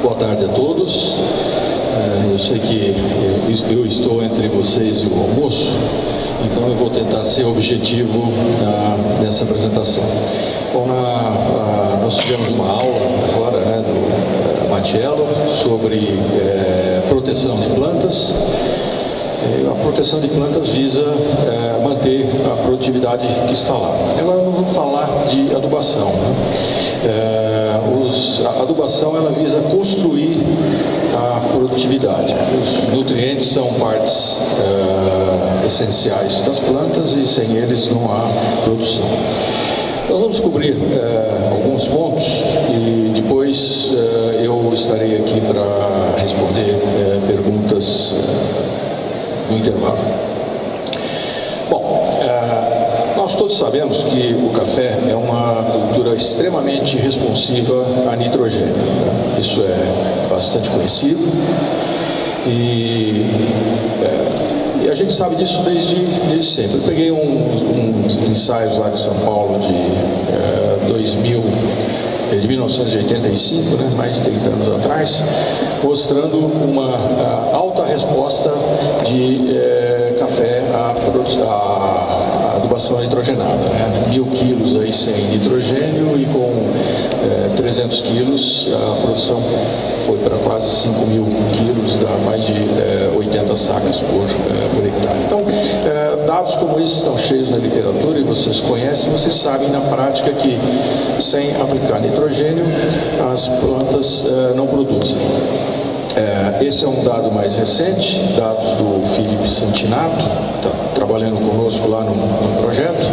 Boa tarde a todos. Eu sei que eu estou entre vocês e o almoço, então eu vou tentar ser objetivo nessa apresentação. Bom, nós tivemos uma aula agora, do Matiello sobre proteção de plantas. A proteção de plantas visa manter a produtividade que está lá. Agora nós vamos falar de adubação. A adubação ela visa construir a produtividade. Os nutrientes são partes essenciais das plantas e sem eles não há produção. Nós vamos cobrir alguns pontos e depois eu estarei aqui para responder perguntas no intervalo. Bom, nós todos sabemos que o café é uma cultura extremamente responsiva a nitrogênio. Né? Isso é bastante conhecido e a gente sabe disso desde sempre. Eu peguei uns ensaios lá de São Paulo de 1985, né, mais de 30 anos atrás, mostrando uma alta resposta de café à adubação nitrogenada, né? 1000 quilos aí sem nitrogênio e com 300 quilos a produção foi para quase 5.000 quilos, dá mais de 80 sacas por hectare. Então, dados como esses estão cheios na literatura e vocês conhecem, vocês sabem na prática que sem aplicar nitrogênio as plantas não produzem. Esse é um dado mais recente, dados do Felipe Santinato, está trabalhando conosco lá no projeto.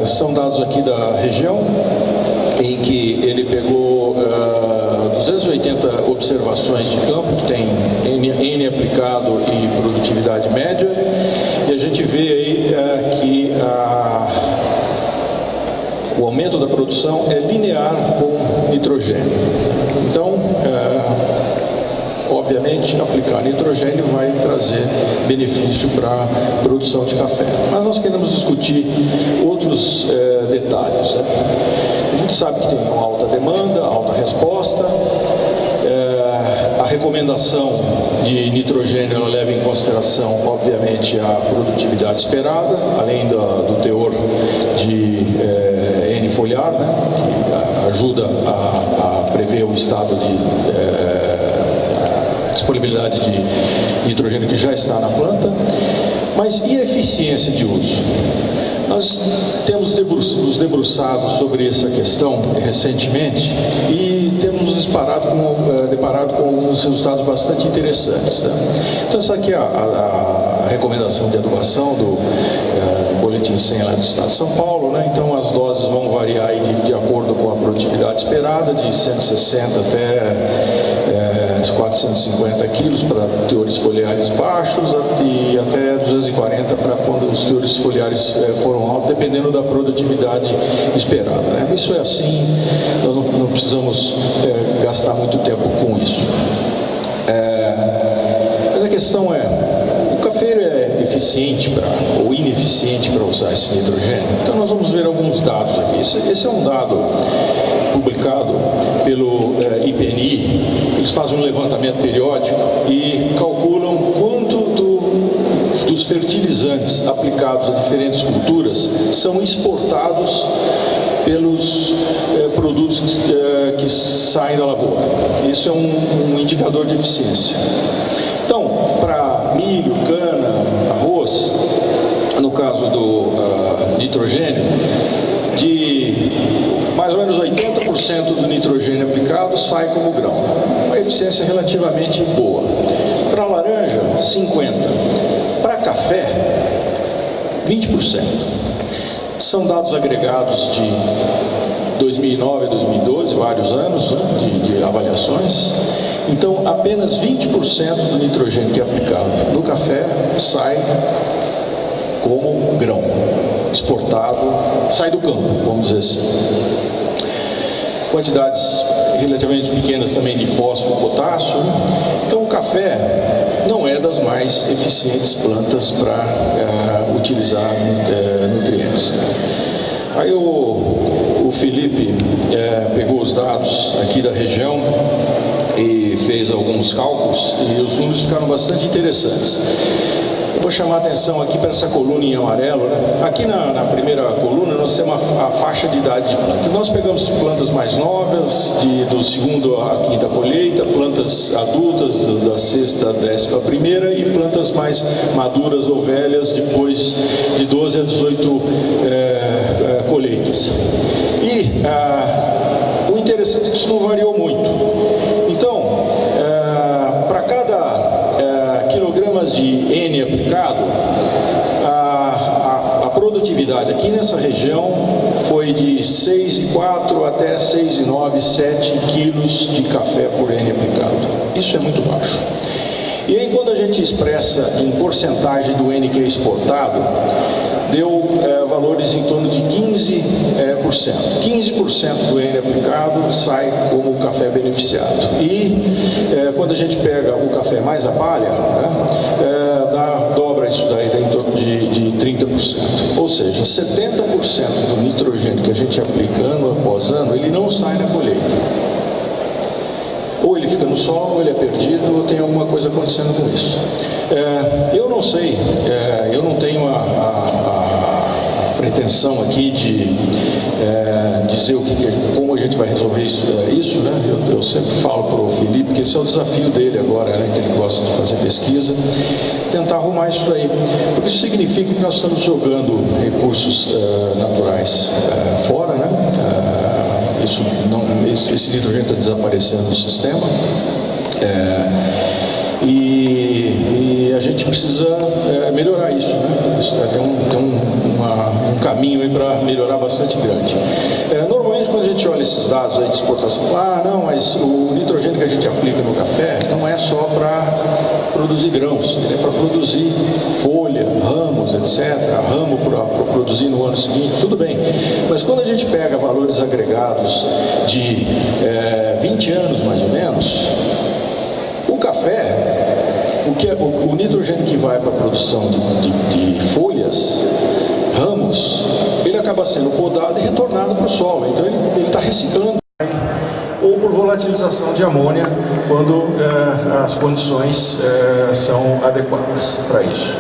São dados aqui da região, em que ele pegou 280 observações de campo, que tem N aplicado e produtividade média, e a gente vê aí que o aumento da produção é linear com nitrogênio. Então, obviamente, aplicar nitrogênio vai trazer benefício para a produção de café. Mas nós queremos discutir outros detalhes. Né? A gente sabe que tem uma alta demanda, alta resposta. A recomendação de nitrogênio ela leva em consideração, obviamente, a produtividade esperada, além do teor de N foliar, né? Que ajuda a prever o estado de disponibilidade de nitrogênio que já está na planta. Mas e a eficiência de uso? Nós temos nos debruçado sobre essa questão recentemente e temos nos deparado com alguns resultados bastante interessantes. Né? Então essa aqui é a recomendação de adubação do Boletim 100 lá do Estado de São Paulo. Né? Então as doses vão variar aí de acordo com a produtividade esperada, de 160 até 450 quilos para teores foliares baixos e até 240 para quando os teores foliares foram altos, dependendo da produtividade esperada. Né? Isso é assim, nós não precisamos gastar muito tempo com isso. Mas a questão é, o cafeiro é eficiente ou ineficiente para usar esse nitrogênio? Então nós vamos ver alguns dados aqui. Esse é um dado publicado pelo IPNI. Eles fazem um levantamento periódico e calculam quanto dos fertilizantes aplicados a diferentes culturas são exportados pelos produtos que saem da lavoura. Isso é um indicador de eficiência. Então, para milho, cana, arroz, no caso do nitrogênio, de mais ou menos 80% do nitrogênio aplicado sai como grão. Uma eficiência relativamente boa. Para laranja, 50%. Para café, 20%. São dados agregados de 2009 a 2012, vários anos, né, de avaliações. Então, apenas 20% do nitrogênio que é aplicado no café sai como grão, exportado, sai do campo, vamos dizer assim. Quantidades relativamente pequenas também de fósforo e potássio. Então o café não é das mais eficientes plantas para utilizar nutrientes. Aí o o Felipe pegou os dados aqui da região e fez alguns cálculos e os números ficaram bastante interessantes. Eu vou chamar a atenção aqui para essa coluna em amarelo, né? Aqui na primeira coluna nós temos a faixa de idade de planta. Nós pegamos plantas mais novas, do segundo à quinta colheita, plantas adultas da sexta à 11ª e plantas mais maduras ou velhas depois de 12 a 18 colheitas. E o interessante é que isso não variou muito. Então, para cada quilogramas de N aplicado, a produtividade aqui nessa região foi de 6,4 até 6,9, 7 quilos de café por N aplicado. Isso é muito baixo. E aí, quando a gente expressa em porcentagem do N que é exportado, deu valores em torno de 15%. 15% do N aplicado sai como café beneficiado. E quando a gente pega o café mais a palha, dobra isso daí, dá em torno de 30%. Ou seja, 70% do nitrogênio que a gente aplica ano após ano, ele não sai na colheita. Ou ele fica no solo, ou ele é perdido, ou tem alguma coisa acontecendo com isso. Eu não sei, eu não tenho a pretensão aqui de dizer como a gente vai resolver isso, né? Eu sempre falo para o Felipe que esse é o desafio dele agora, né? Que ele gosta de fazer pesquisa, tentar arrumar isso aí, porque isso significa que nós estamos jogando recursos naturais fora, né? Esse nitrogênio está desaparecendo do sistema e a gente precisa melhorar isso, né? Isso tem um caminho aí para melhorar bastante grande. Normalmente, quando a gente olha esses dados aí de exportação, não, mas o nitrogênio que a gente aplica no café não é só para produzir grãos, ele é para produzir folha, ramos, etc., ramo para produzir no ano seguinte, tudo bem. Mas quando a gente pega valores agregados de 20 anos mais ou menos, o café, o nitrogênio que vai para a produção de folhas, ramos, ele acaba sendo podado e retornado para o solo. Então ele está reciclando. Ou por volatilização de amônia, quando as condições são adequadas para isso.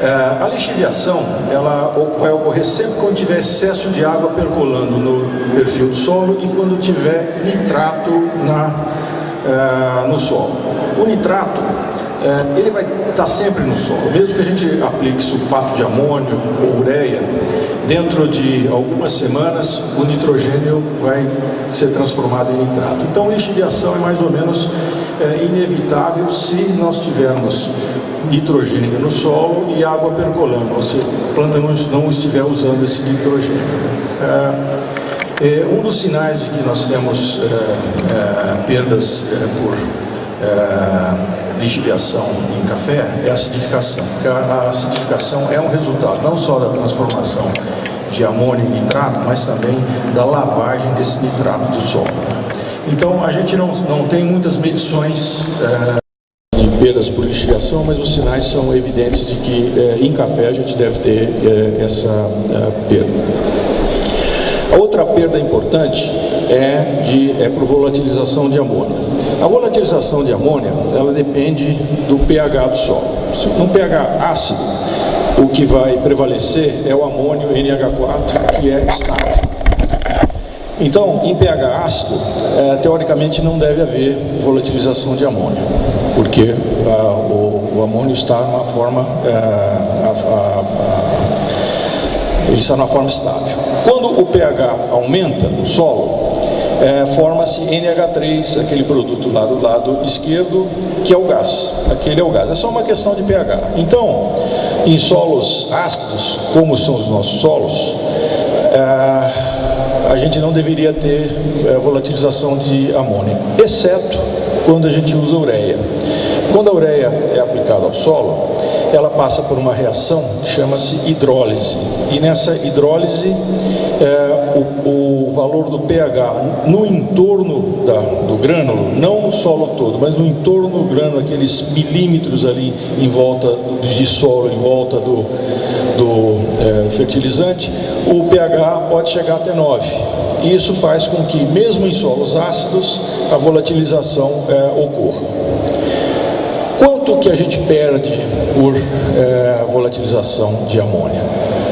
A lixiviação ela vai ocorrer sempre quando tiver excesso de água percolando no perfil do solo e quando tiver nitrato no solo. O nitrato ele vai estar sempre no solo, mesmo que a gente aplique sulfato de amônio ou ureia, dentro de algumas semanas o nitrogênio vai ser transformado em nitrato. Então, lixiviação é mais ou menos inevitável se nós tivermos nitrogênio no solo e água percolando, ou se a planta não estiver usando esse nitrogênio. Um dos sinais de que nós temos perdas por lixiviação em café é a acidificação. A acidificação é um resultado não só da transformação de amônio em nitrato, mas também da lavagem desse nitrato do solo. Então, a gente não tem muitas medições de perdas por lixiviação, mas os sinais são evidentes de que em café a gente deve ter essa perda. A outra perda importante é por volatilização de amônia. A volatilização de amônia, ela depende do pH do solo. Num pH ácido, o que vai prevalecer é o amônio NH4, que é estável. Então, em pH ácido, teoricamente não deve haver volatilização de amônia, porque o amônio está numa forma, ele está numa forma estável. Quando o pH aumenta no solo, forma-se NH3, aquele produto lá do lado esquerdo, que é o gás. Aquele é o gás. É só uma questão de pH. Então, em solos ácidos, como são os nossos solos, a gente não deveria ter volatilização de amônia, exceto quando a gente usa ureia. Quando a ureia é aplicada ao solo, ela passa por uma reação que chama-se hidrólise. E nessa hidrólise, o valor do pH no entorno do grânulo, não no solo todo, mas no entorno do grânulo, aqueles milímetros ali em volta de solo, em volta do fertilizante, o pH pode chegar até 9. E isso faz com que, mesmo em solos ácidos, a volatilização ocorra. Quanto que a gente perde por volatilização de amônia?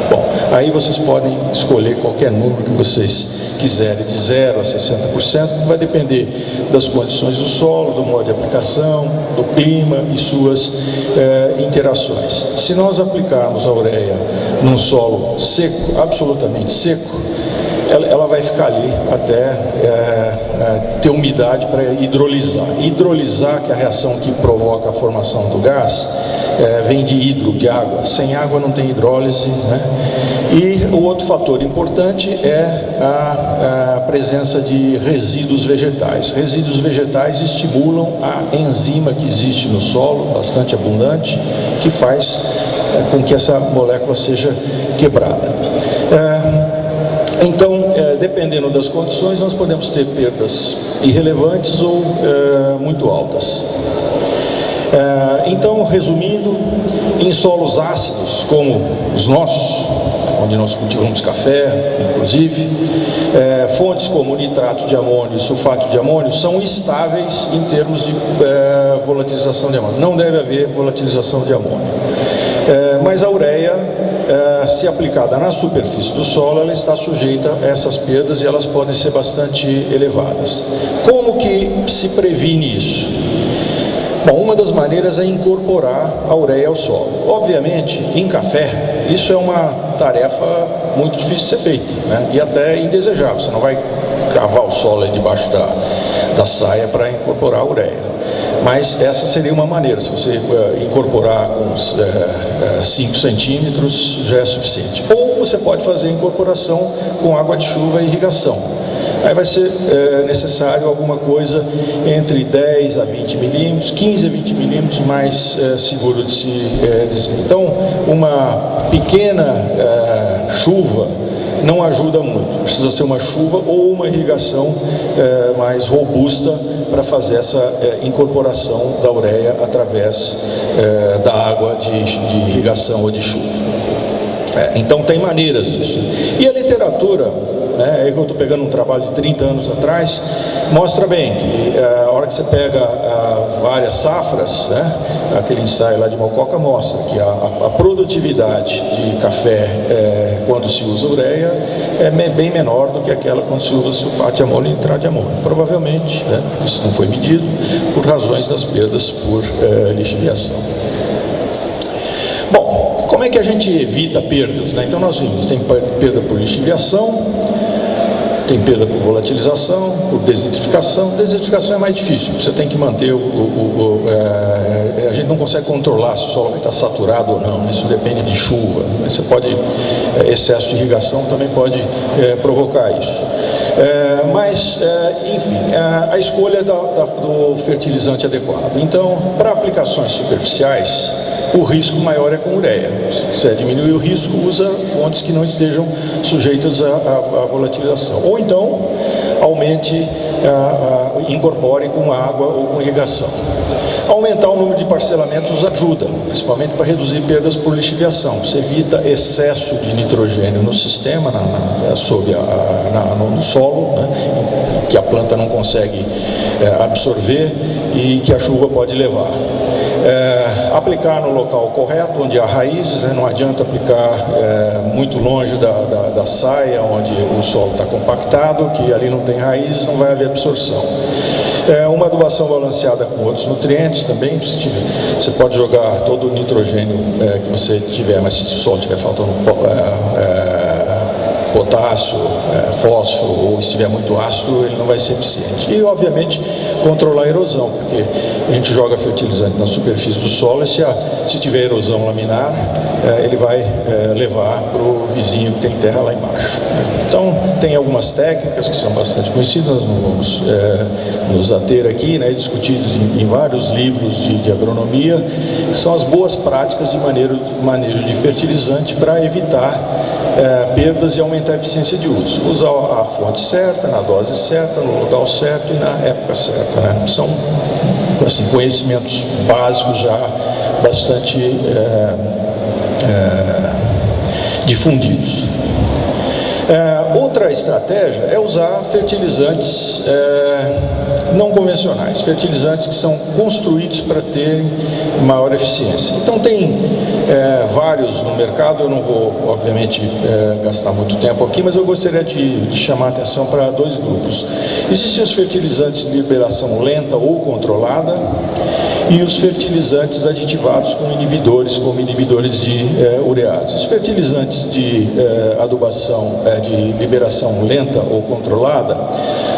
Bom, aí vocês podem escolher qualquer número que vocês quiserem, de 0 a 60%, vai depender das condições do solo, do modo de aplicação, do clima e suas interações. Se nós aplicarmos a ureia num solo seco, absolutamente seco, ela vai ficar ali até ter umidade para hidrolisar. Hidrolisar, que é a reação que provoca a formação do gás, vem de hidro, de água. Sem água não tem hidrólise, né? E o outro fator importante é a presença de resíduos vegetais. Resíduos vegetais estimulam a enzima que existe no solo, bastante abundante, que faz com que essa molécula seja quebrada. Então, dependendo das condições, nós podemos ter perdas irrelevantes ou muito altas. Então, resumindo, em solos ácidos como os nossos, onde nós cultivamos café, inclusive, fontes como nitrato de amônio e sulfato de amônio são estáveis em termos de volatilização de amônio. Não deve haver volatilização de amônio. Mas a ureia, se aplicada na superfície do solo, ela está sujeita a essas perdas e elas podem ser bastante elevadas. Como que se previne isso? Bom, uma das maneiras é incorporar a ureia ao solo. Obviamente, em café, isso é uma tarefa muito difícil de ser feita, né? E até indesejável. Você não vai cavar o solo aí debaixo da saia para incorporar a ureia. Mas essa seria uma maneira. Se você incorporar com 5 centímetros, já é suficiente. Ou você pode fazer a incorporação com água de chuva e irrigação. Aí vai ser necessário alguma coisa entre 10 a 20 milímetros, 15 a 20 milímetros, mais seguro de se dizer. Então, uma pequena chuva não ajuda muito. Precisa ser uma chuva ou uma irrigação mais robusta para fazer essa incorporação da ureia através da água de irrigação ou de chuva. Então tem maneiras disso. E a literatura, né, eu estou pegando um trabalho de 30 anos atrás, mostra bem que a hora que você pega várias safras, né, aquele ensaio lá de Mococa mostra que a produtividade de café quando se usa ureia é bem menor do que aquela quando se usa sulfato de amônio e nitrato de amônio. Provavelmente, né, isso não foi medido, por razões das perdas por lixiviação. Bom, como é que a gente evita perdas, né? Então nós vimos, tem perda por lixiviação, tem perda por volatilização, por desitrificação. Desitrificação é mais difícil, você tem que manter a gente não consegue controlar se o solo vai estar saturado ou não, isso depende de chuva. Você pode, excesso de irrigação também pode provocar isso. Enfim, a escolha do fertilizante adequado. Então, para aplicações superficiais, o risco maior é com ureia. Se quiser diminuir o risco, usa fontes que não estejam sujeitas à volatilização. Ou então, incorpore com água ou com irrigação. Aumentar o número de parcelamentos ajuda, principalmente para reduzir perdas por lixiviação. Você evita excesso de nitrogênio no sistema, no solo, né, que a planta não consegue absorver e que a chuva pode levar. Aplicar no local correto, onde há raízes, né? Não adianta aplicar muito longe da saia, onde o solo está compactado, que ali não tem raízes, não vai haver absorção. Uma adubação balanceada com outros nutrientes também. Você pode jogar todo o nitrogênio que você tiver, mas se o solo estiver faltando potássio, fósforo, ou estiver muito ácido, ele não vai ser eficiente. E, obviamente, controlar a erosão, porque a gente joga fertilizante na superfície do solo e se tiver erosão laminar, ele vai levar para o vizinho que tem terra lá embaixo. Então, tem algumas técnicas que são bastante conhecidas, nós não vamos nos ater aqui, né, discutidas em vários livros de agronomia, são as boas práticas de manejo de fertilizante para evitar perdas e aumentar a eficiência de uso. Usar a fonte certa, na dose certa, no local certo e na época certa, né? São assim, conhecimentos básicos já bastante difundidos. Outra estratégia é usar fertilizantes não convencionais, fertilizantes que são construídos para terem maior eficiência. Então tem vários no mercado, eu não vou obviamente gastar muito tempo aqui, mas eu gostaria de chamar a atenção para dois grupos. Existem os fertilizantes de liberação lenta ou controlada e os fertilizantes aditivados com inibidores, como inibidores de urease. Os fertilizantes de adubação de liberação lenta ou controlada,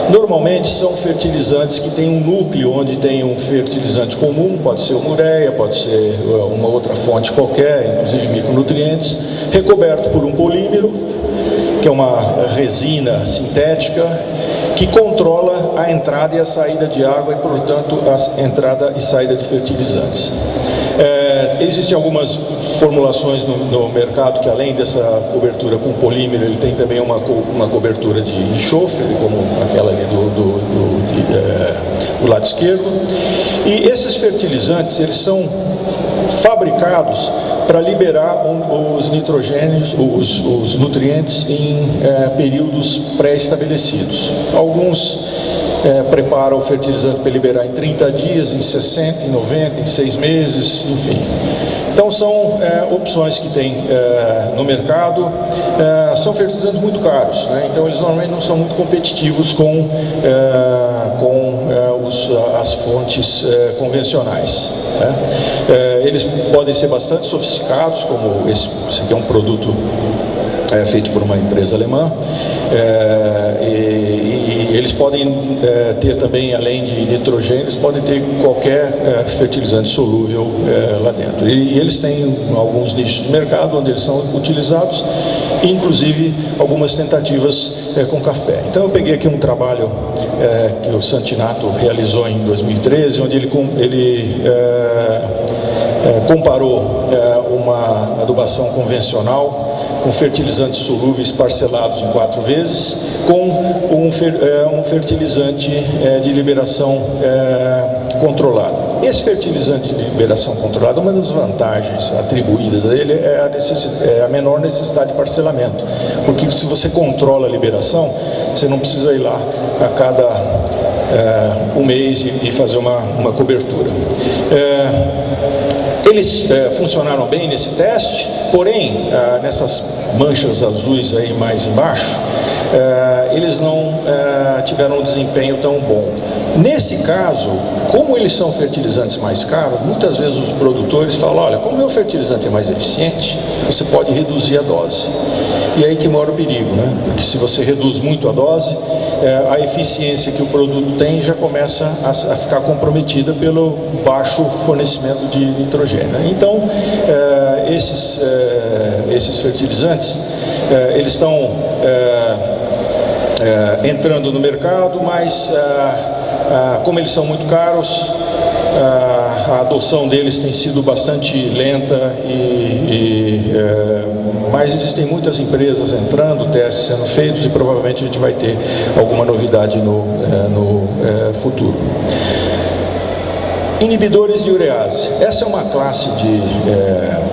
normalmente são fertilizantes que têm um núcleo onde tem um fertilizante comum, pode ser uma ureia, pode ser uma outra fonte qualquer, inclusive micronutrientes, recoberto por um polímero, que é uma resina sintética, que controla a entrada e a saída de água e, portanto, a entrada e saída de fertilizantes. Existem algumas formulações no mercado que, além dessa cobertura com polímero, ele tem também uma cobertura de enxofre, como aquela ali do lado esquerdo. E esses fertilizantes, eles são fabricados para liberar os nitrogênios, os nutrientes em períodos pré-estabelecidos. Alguns preparam o fertilizante para liberar em 30 dias, em 60, em 90, em 6 meses, enfim. Então são opções que tem no mercado, são fertilizantes muito caros, né? Então eles normalmente não são muito competitivos com as fontes convencionais, né? Eles podem ser bastante sofisticados, como esse aqui é um produto feito por uma empresa alemã, e eles podem ter também, além de nitrogênio, eles podem ter qualquer fertilizante solúvel lá dentro. E eles têm alguns nichos de mercado onde eles são utilizados, inclusive algumas tentativas com café. Então eu peguei aqui um trabalho que o Santinato realizou em 2013, onde ele comparou uma adubação convencional com fertilizantes solúveis parcelados em 4 vezes, com um fertilizante de liberação controlada. Esse fertilizante de liberação controlada, uma das vantagens atribuídas a ele é a menor necessidade de parcelamento, porque se você controla a liberação, você não precisa ir lá a cada um mês e fazer uma cobertura. Eles funcionaram bem nesse teste, porém, nessas manchas azuis aí mais embaixo, eles não tiveram um desempenho tão bom. Nesse caso, como eles são fertilizantes mais caros, muitas vezes os produtores falam, olha, como o meu fertilizante é mais eficiente, você pode reduzir a dose. E aí que mora o perigo, né? Porque se você reduz muito a dose, a eficiência que o produto tem já começa a ficar comprometida pelo baixo fornecimento de nitrogênio. Então, esses fertilizantes, eles estão entrando no mercado, mas como eles são muito caros, a adoção deles tem sido bastante lenta, mas existem muitas empresas entrando, testes sendo feitos e provavelmente a gente vai ter alguma novidade no futuro. Inibidores de urease. Essa é uma classe de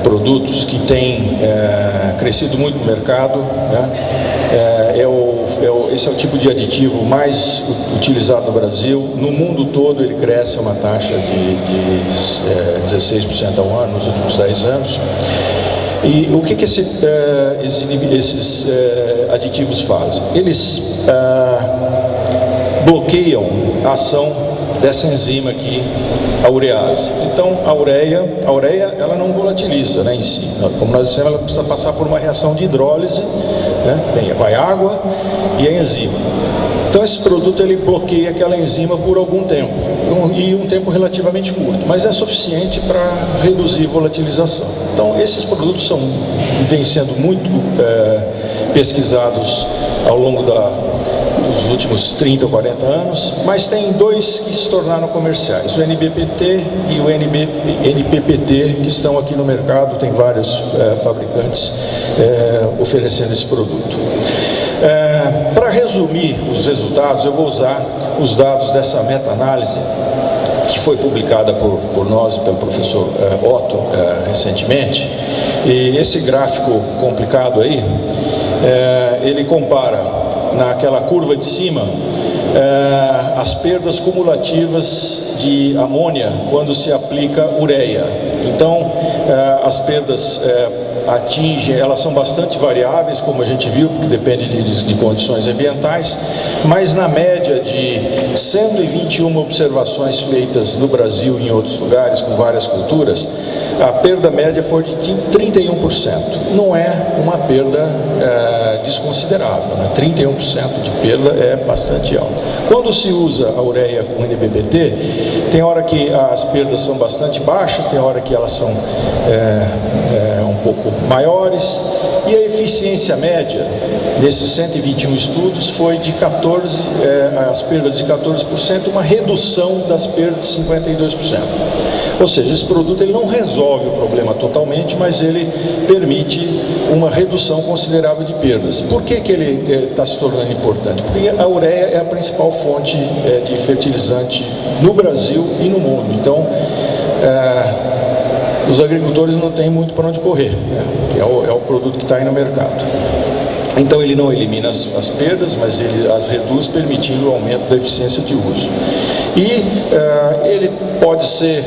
produtos que tem crescido muito no mercado, né? Esse é o tipo de aditivo mais utilizado no Brasil. No mundo todo ele cresce a uma taxa de 16% ao ano nos últimos 10 anos. E o que esses aditivos fazem? Eles bloqueiam a ação dessa enzima aqui, a urease. Então a ureia ela não volatiliza, né, em si. Como nós dissemos, ela precisa passar por uma reação de hidrólise, né? Vai água e a enzima. Então esse produto ele bloqueia aquela enzima por algum tempo, e um tempo relativamente curto, mas é suficiente para reduzir volatilização. Então esses produtos vêm sendo muito pesquisados ao longo dos últimos 30 ou 40 anos, mas tem dois que se tornaram comerciais, o NBPT e o NPPT, que estão aqui no mercado. Tem vários fabricantes oferecendo esse produto. Para resumir os resultados, eu vou usar os dados dessa meta-análise que foi publicada por nós e pelo professor Otto recentemente. E esse gráfico complicado aí, ele compara naquela curva de cima as perdas cumulativas de amônia quando se aplica ureia. Então, as perdas atingem, elas são bastante variáveis, como a gente viu, porque depende de condições ambientais, mas na média de 121 observações feitas no Brasil e em outros lugares, com várias culturas, a perda média foi de 31%. Não é uma perda desconsiderável, né? 31% de perda é bastante alto. Quando se usa a ureia com NBPT, tem hora que as perdas são bastante baixas, tem hora que elas são um pouco maiores, e a eficiência média nesses 121 estudos foi de 14%, as perdas de 14%, uma redução das perdas de 52%. Ou seja, esse produto ele não resolve o problema totalmente, mas ele permite uma redução considerável de perdas. Por que ele está se tornando importante? Porque a ureia é a principal fonte de fertilizante no Brasil e no mundo. Então, os agricultores não têm muito para onde correr, né? Que é o produto que está aí no mercado. Então ele não elimina as perdas, mas ele as reduz, permitindo o aumento da eficiência de uso. E ele pode ser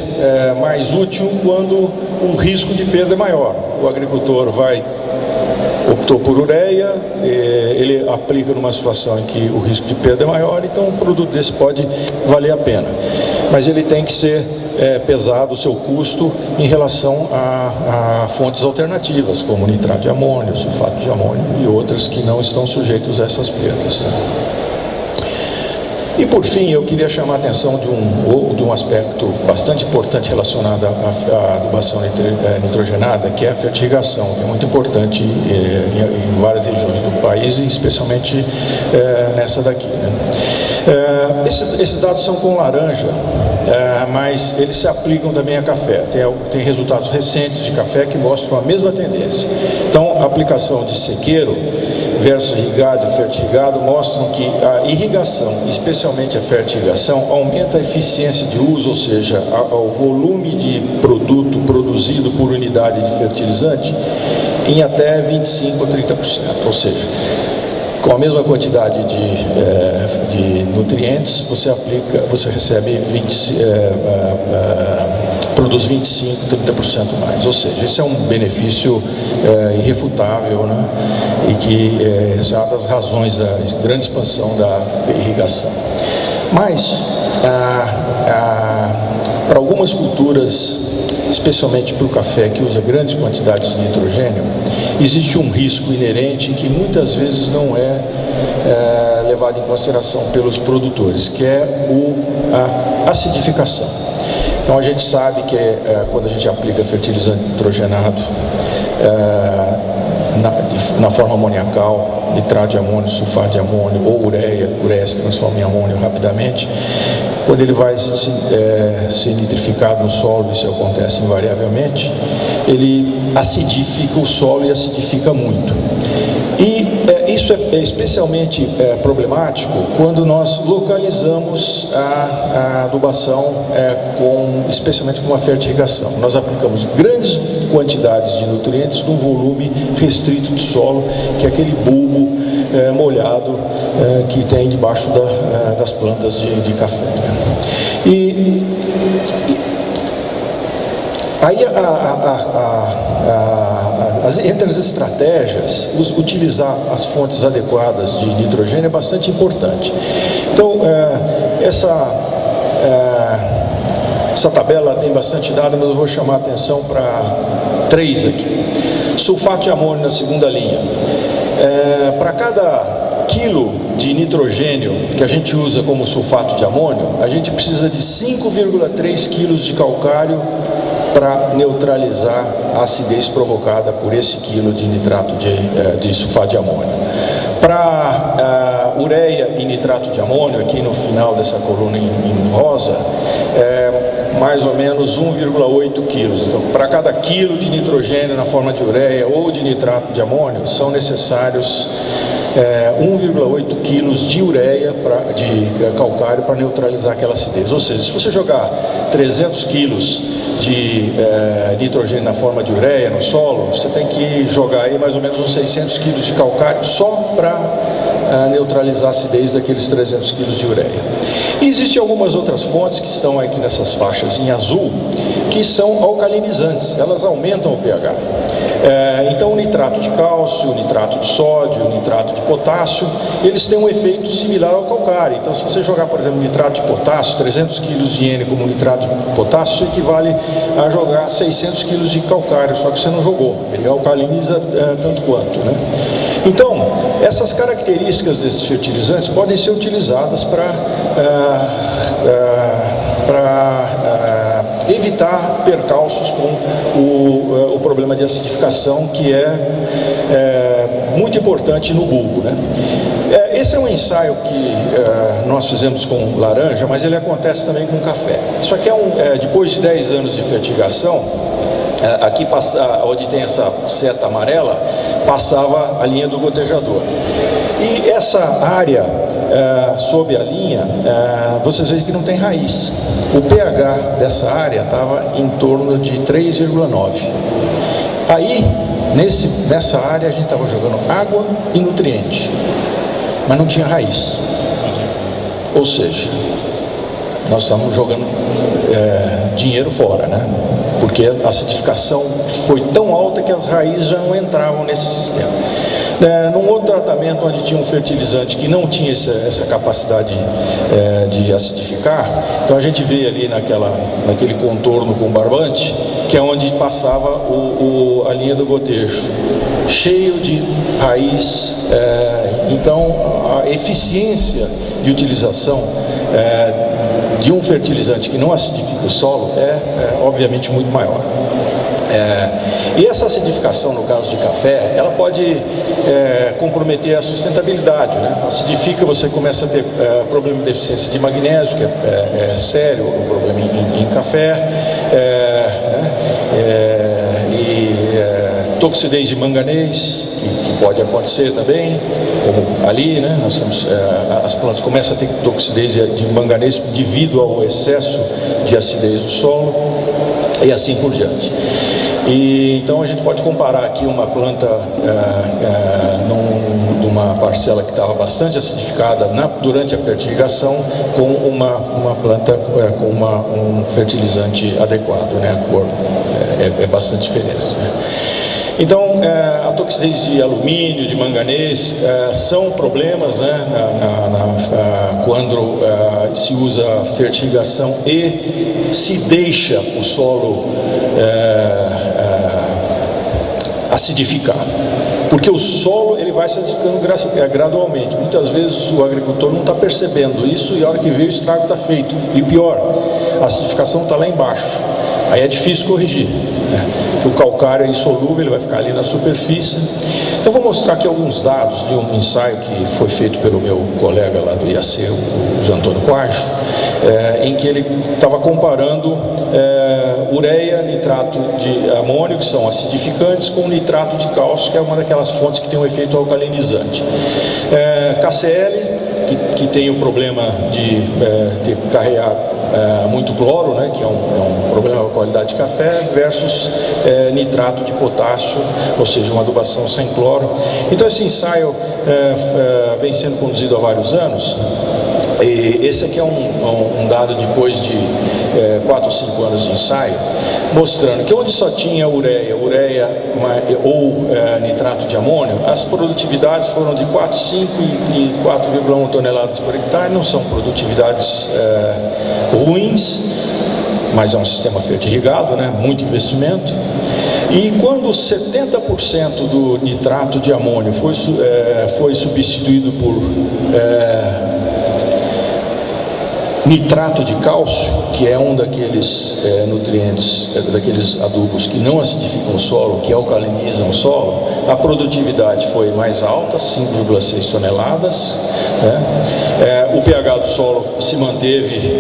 mais útil quando o risco de perda é maior. O agricultor optou por ureia, ele aplica numa situação em que o risco de perda é maior, então um produto desse pode valer a pena. Mas ele tem que ser pesado o seu custo em relação a fontes alternativas, como nitrato de amônio, sulfato de amônio e outras que não estão sujeitos a essas perdas. E por fim, eu queria chamar a atenção de um aspecto bastante importante relacionado à adubação nitrogenada, que é a fertirrigação, que é muito importante em várias regiões do país, e especialmente nessa daqui, né? Esses dados são com laranja, mas eles se aplicam também a café. Tem resultados recentes de café que mostram a mesma tendência. Então, a aplicação de sequeiro versus irrigado e fertirrigado mostram que a irrigação, especialmente a fertirrigação, aumenta a eficiência de uso, ou seja, o volume de produto produzido por unidade de fertilizante, em até 25% ou 30%. Ou seja, com a mesma quantidade de nutrientes, você recebe produz 25%, 30% mais. Ou seja, esse é um benefício irrefutável, né? E que é uma das razões da grande expansão da irrigação. Mas, para algumas culturas, especialmente para o café, que usa grandes quantidades de nitrogênio, existe um risco inerente que muitas vezes não é levado em consideração pelos produtores, que é a acidificação. Então a gente sabe que quando a gente aplica fertilizante nitrogenado na forma amoniacal, nitrato de amônio, sulfato de amônio ou ureia se transforma em amônio rapidamente. Quando ele vai ser nitrificado no solo, isso acontece invariavelmente, ele acidifica o solo e acidifica muito. E isso é especialmente problemático quando nós localizamos a adubação especialmente com a fertirrigação. Nós aplicamos grandes quantidades de nutrientes num volume restrito de solo, que é aquele bulbo molhado que tem debaixo das plantas de café, né? E aí entre as estratégias, utilizar as fontes adequadas de nitrogênio é bastante importante. Então, essa tabela tem bastante dado, mas eu vou chamar a atenção para 3 aqui. Sulfato de amônio na segunda linha. Para cada quilo de nitrogênio que a gente usa como sulfato de amônio, a gente precisa de 5,3 quilos de calcário para neutralizar a acidez provocada por esse quilo de nitrato de sulfato de amônio. Para nitrato de amônio, aqui no final dessa coluna em rosa, mais ou menos 1,8 quilos. Então, para cada quilo de nitrogênio na forma de ureia ou de nitrato de amônio, são necessários 1,8 quilos de ureia, de calcário, para neutralizar aquela acidez. Ou seja, se você jogar 300 quilos de nitrogênio na forma de ureia no solo, você tem que jogar aí mais ou menos uns 600 quilos de calcário só para neutralizar a acidez daqueles 300 quilos de ureia. E existem algumas outras fontes que estão aqui nessas faixas em azul, que são alcalinizantes, elas aumentam o pH. Então o nitrato de cálcio, o nitrato de sódio, o nitrato de potássio, eles têm um efeito similar ao calcário. Então se você jogar, por exemplo, nitrato de potássio, 300 kg de N como nitrato de potássio, equivale a jogar 600 kg de calcário, só que você não jogou, ele alcaliniza tanto quanto, né? Então, essas características desses fertilizantes podem ser utilizadas para evitar percalços com o problema de acidificação, que é muito importante no bulbo, né? Esse é um ensaio que nós fizemos com laranja, mas ele acontece também com café. Isso aqui depois de 10 anos de fertigação, aqui onde tem essa seta amarela, passava a linha do gotejador. E essa área sob a linha, vocês veem que não tem raiz. O pH dessa área estava em torno de 3,9. Aí, nessa área, a gente estava jogando água e nutriente, mas não tinha raiz. Ou seja, nós estamos jogando dinheiro fora, né? Porque a acidificação foi tão alta que as raízes já não entravam nesse sistema. Num outro tratamento onde tinha um fertilizante que não tinha essa capacidade de acidificar, então a gente vê ali naquele contorno com barbante, que é onde passava a linha do gotejo, cheio de raiz. Então a eficiência de utilização de um fertilizante que não acidifica o solo é obviamente muito maior. E essa acidificação, no caso de café, ela pode comprometer a sustentabilidade, né? Acidifica, você começa a ter problema de deficiência de magnésio, que é sério o problema em café, toxidez de manganês, que pode acontecer também, como ali, né? As plantas começam a ter toxidez de manganês devido ao excesso de acidez do solo, e assim por diante. Então a gente pode comparar aqui uma planta numa parcela que estava bastante acidificada durante a fertilização com uma planta com um fertilizante adequado, né? A cor é bastante diferença, né? Então, a toxidez de alumínio, de manganês, são problemas, né, quando se usa fertilização e se deixa o solo acidificar. Porque o solo ele vai se acidificando gradualmente. Muitas vezes o agricultor não está percebendo isso e a hora que vê o estrago está feito. E pior, a acidificação está lá embaixo. Aí é difícil corrigir, né? Que o calcário é insolúvel, ele vai ficar ali na superfície. Então vou mostrar aqui alguns dados de um ensaio que foi feito pelo meu colega lá do IAC, o Jean Antônio Quajo, em que ele estava comparando ureia, nitrato de amônio, que são acidificantes, com nitrato de cálcio, que é uma daquelas fontes que tem um efeito alcalinizante. KCl, que tem o problema de carregar muito cloro, né, que é um problema da qualidade de café, versus nitrato de potássio, ou seja, uma adubação sem cloro. Então esse ensaio vem sendo conduzido há vários anos, e esse aqui é um dado depois de 4 ou 5 anos de ensaio, mostrando que onde só tinha ureia ou nitrato de amônio, as produtividades foram de 4,5 e 4,1 toneladas por hectare. Não são produtividades ruins, mas é um sistema fertirrigado, né? Muito investimento. E quando 70% do nitrato de amônio foi substituído por nitrato de cálcio, que é um daqueles nutrientes, daqueles adubos que não acidificam o solo, que alcalinizam o solo, a produtividade foi mais alta, 5,6 toneladas, né? O pH do solo se manteve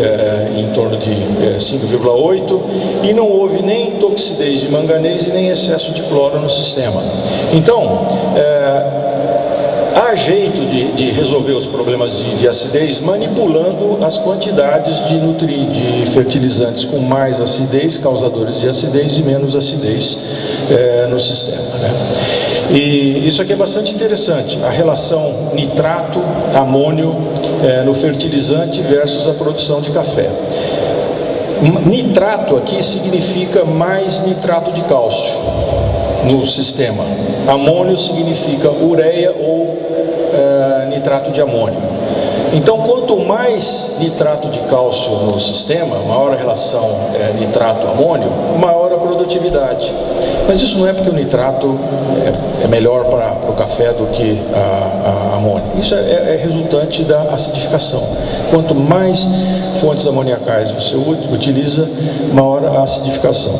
em torno de 5,8 e não houve nem toxidez de manganês e nem excesso de cloro no sistema. Então, há jeito de resolver os problemas de acidez manipulando as quantidades de fertilizantes com mais acidez, causadores de acidez, e menos acidez no sistema, né? E isso aqui é bastante interessante, a relação nitrato-amônio no fertilizante versus a produção de café. Nitrato aqui significa mais nitrato de cálcio no sistema. Amônio significa ureia ou nitrato de amônio. Então, quanto mais nitrato de cálcio no sistema, maior a relação nitrato-amônio, maior a produtividade. Mas isso não é porque o nitrato é melhor para o café do que a amônio. Isso é resultante da acidificação. Quanto mais fontes amoniacais você utiliza, maior a acidificação.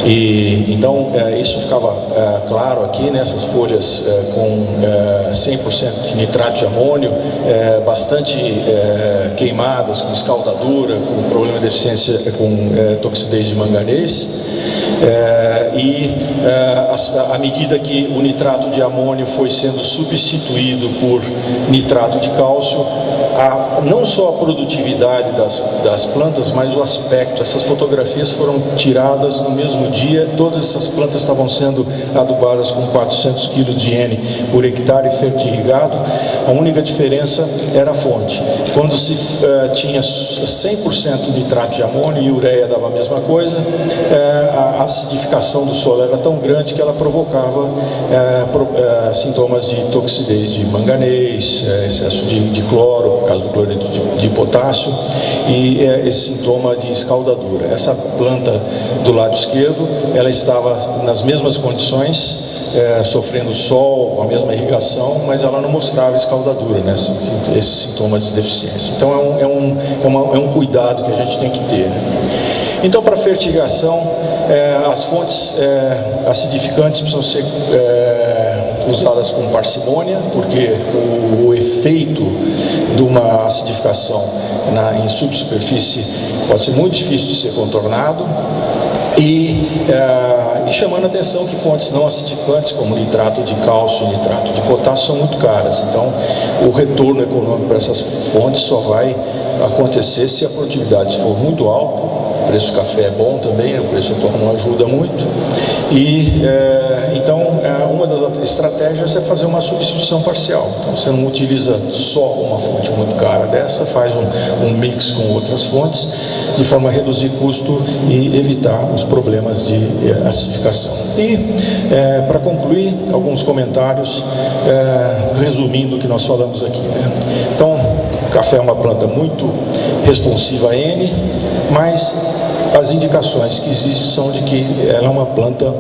E então isso ficava claro aqui nessas folhas com 100% de nitrato de amônio, bastante queimadas, com escaldadura, com problema de deficiência, com toxidez de manganês. À medida que o nitrato de amônio foi sendo substituído por nitrato de cálcio, não só a produtividade das plantas, mas o aspecto. Essas fotografias foram tiradas no mesmo dia, todas essas plantas estavam sendo adubadas com 400 kg de N por hectare fertirrigado. A única diferença era a fonte. Quando se tinha 100% nitrato de amônio e ureia dava a mesma coisa, a acidificação do solo era tão grande que ela provocava sintomas de toxidez de manganês, excesso de cloro, por causa do cloreto de potássio, e esse sintoma de escaldadura. Essa planta do lado esquerdo, ela estava nas mesmas condições, sofrendo sol, a mesma irrigação, mas ela não mostrava escaldadura, né, esses sintomas de deficiência. Então é um cuidado que a gente tem que ter, né? Então, para fertilização, as fontes acidificantes precisam ser usadas com parcimônia, porque o efeito de uma acidificação em subsuperfície pode ser muito difícil de ser contornado, e chamando a atenção que fontes não acidificantes, como nitrato de cálcio e nitrato de potássio, são muito caras. Então, o retorno econômico para essas fontes só vai acontecer se a produtividade for muito alta. O preço do café é bom também, o preço atual não ajuda muito. Então, uma das estratégias é fazer uma substituição parcial. Então, você não utiliza só uma fonte muito cara dessa, faz um mix com outras fontes, de forma a reduzir custo e evitar os problemas de acidificação. E, para concluir, alguns comentários, resumindo o que nós falamos aqui, né? Então, o café é uma planta muito responsiva a N, mas as indicações que existem são de que ela é uma planta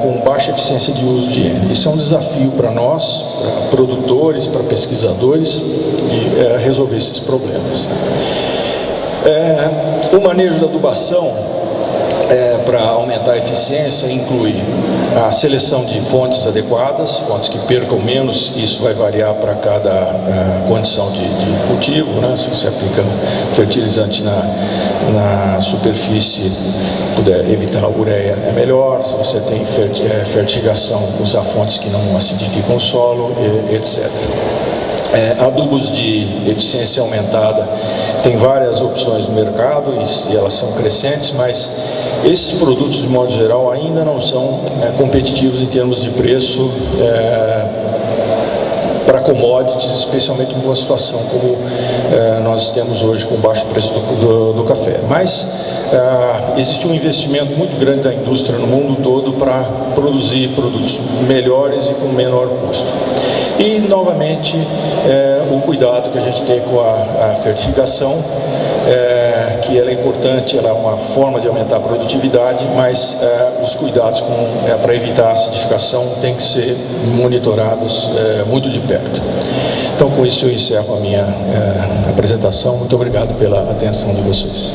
com baixa eficiência de uso de N. Isso é um desafio para nós, para produtores, para pesquisadores, de resolver esses problemas. O manejo da adubação para aumentar a eficiência inclui a seleção de fontes adequadas, fontes que percam menos. Isso vai variar para cada condição de cultivo, né? Se você aplica fertilizante na superfície, puder evitar a ureia, é melhor. Se você tem fertigação, usar fontes que não acidificam o solo, etc. Adubos de eficiência aumentada, tem várias opções no mercado e elas são crescentes, mas esses produtos, de modo geral, ainda não são competitivos em termos de preço para commodities, especialmente numa situação como nós temos hoje, com baixo preço do café. Mas existe um investimento muito grande da indústria no mundo todo para produzir produtos melhores e com menor custo. E, novamente, o cuidado que a gente tem com a fertilização, que ela é importante, ela é uma forma de aumentar a produtividade, mas os cuidados para evitar a acidificação têm que ser monitorados muito de perto. Então, com isso eu encerro a minha apresentação. Muito obrigado pela atenção de vocês.